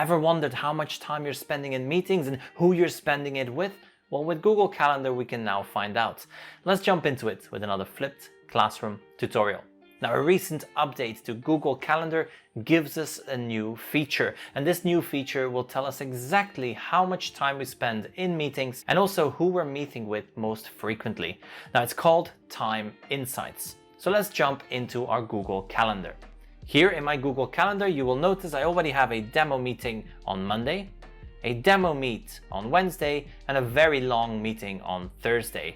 Ever wondered how much time you're spending in meetings and who you're spending it with? Well, with Google Calendar, we can now find out. Let's jump into it with another flipped classroom tutorial. Now, a recent update to Google Calendar gives us a new feature, and this new feature will tell us exactly how much time we spend in meetings and also who we're meeting with most frequently. Now, it's called Time Insights. So let's jump into our Google Calendar. Here in my Google Calendar, you will notice I already have a demo meeting on Monday, a demo meet on Wednesday, and a very long meeting on Thursday.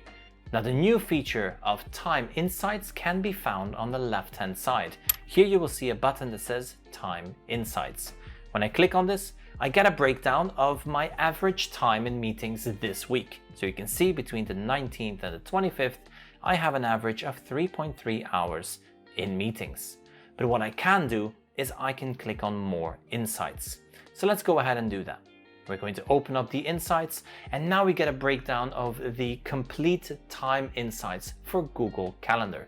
Now, the new feature of Time Insights can be found on the left-hand side. Here you will see a button that says Time Insights. When I click on this, I get a breakdown of my average time in meetings this week. So you can see between the 19th and the 25th, I have an average of 3.3 hours in meetings. But what I can do is I can click on More Insights. So let's go ahead and do that. We're going to open up the insights, and now we get a breakdown of the complete time insights for Google Calendar.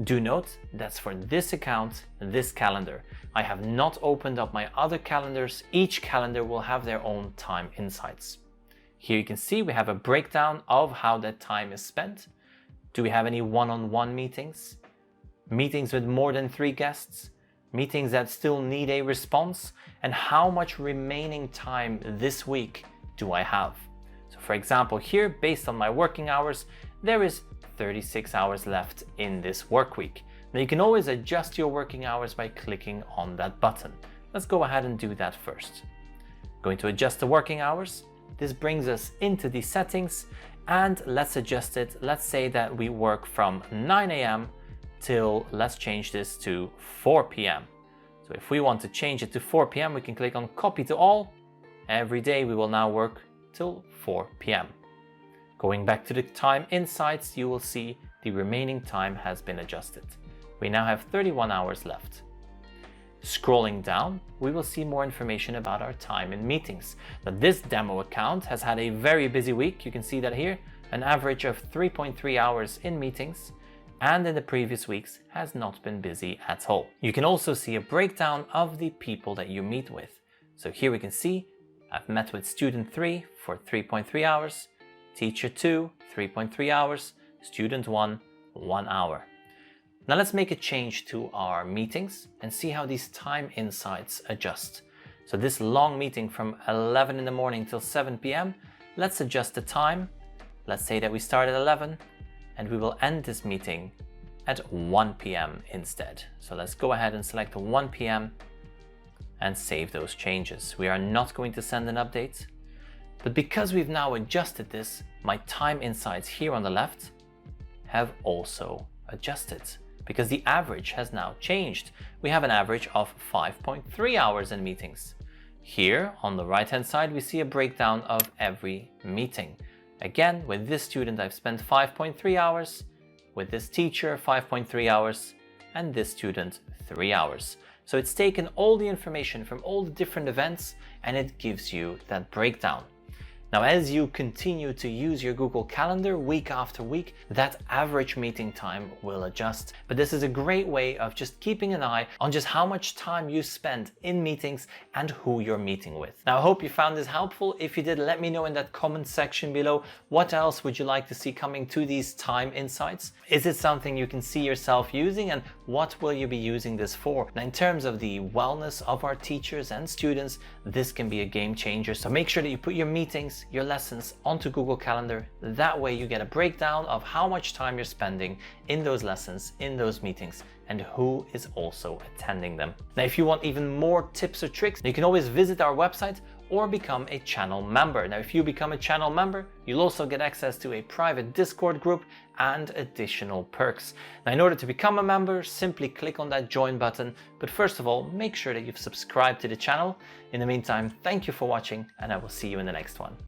Do note that's for this account, this calendar. I have not opened up my other calendars. Each calendar will have their own time insights. Here you can see we have a breakdown of how that time is spent. Do we have any one-on-one meetings? Meetings with more than 3 guests? Meetings that still need a response, and how much remaining time this week do I have. So for example, here, based on my working hours, there is 36 hours left in this work week. Now you can always adjust your working hours by clicking on that button. Let's go ahead and do that first. Going to adjust the working hours. This brings us into the settings, and let's adjust it. Let's say that we work from 9 a.m. till, let's change this to 4 p.m. So if we want to change it to 4 p.m., we can click on Copy to All. Every day we will now work till 4 p.m. Going back to the Time Insights, you will see the remaining time has been adjusted. We now have 31 hours left. Scrolling down, we will see more information about our time in meetings. Now, this demo account has had a very busy week. You can see that here, an average of 3.3 hours in meetings, and in the previous weeks has not been busy at all. You can also see a breakdown of the people that you meet with. So here we can see I've met with student 3 for 3.3 hours, teacher 2, 3.3 hours, student 1, 1 hour. Now let's make a change to our meetings and see how these time insights adjust. So this long meeting from 11 in the morning till 7 p.m., let's adjust the time. Let's say that we start at 11, and we will end this meeting at 1 p.m. instead. So let's go ahead and select 1 p.m. and save those changes. We are not going to send an update, but because we've now adjusted this, my time insights here on the left have also adjusted because the average has now changed. We have an average of 5.3 hours in meetings. Here on the right-hand side, we see a breakdown of every meeting. Again, with this student, I've spent 5.3 hours, with this teacher, 5.3 hours, and this student, 3 hours. So it's taken all the information from all the different events, and it gives you that breakdown. Now, as you continue to use your Google Calendar week after week, that average meeting time will adjust. But this is a great way of just keeping an eye on just how much time you spend in meetings and who you're meeting with. Now, I hope you found this helpful. If you did, let me know in that comment section below. What else would you like to see coming to these time insights? Is it something you can see yourself using, and what will you be using this for? Now, in terms of the wellness of our teachers and students, this can be a game changer. So make sure that you put your meetings, your lessons onto Google Calendar. That way you get a breakdown of how much time you're spending in those lessons, in those meetings, and who is also attending them. Now, if you want even more tips or tricks, you can always visit our website or become a channel member. Now, if you become a channel member, you'll also get access to a private Discord group and additional perks. Now, in order to become a member, simply click on that join button. But first of all, make sure that you've subscribed to the channel. In the meantime, thank you for watching, and I will see you in the next one.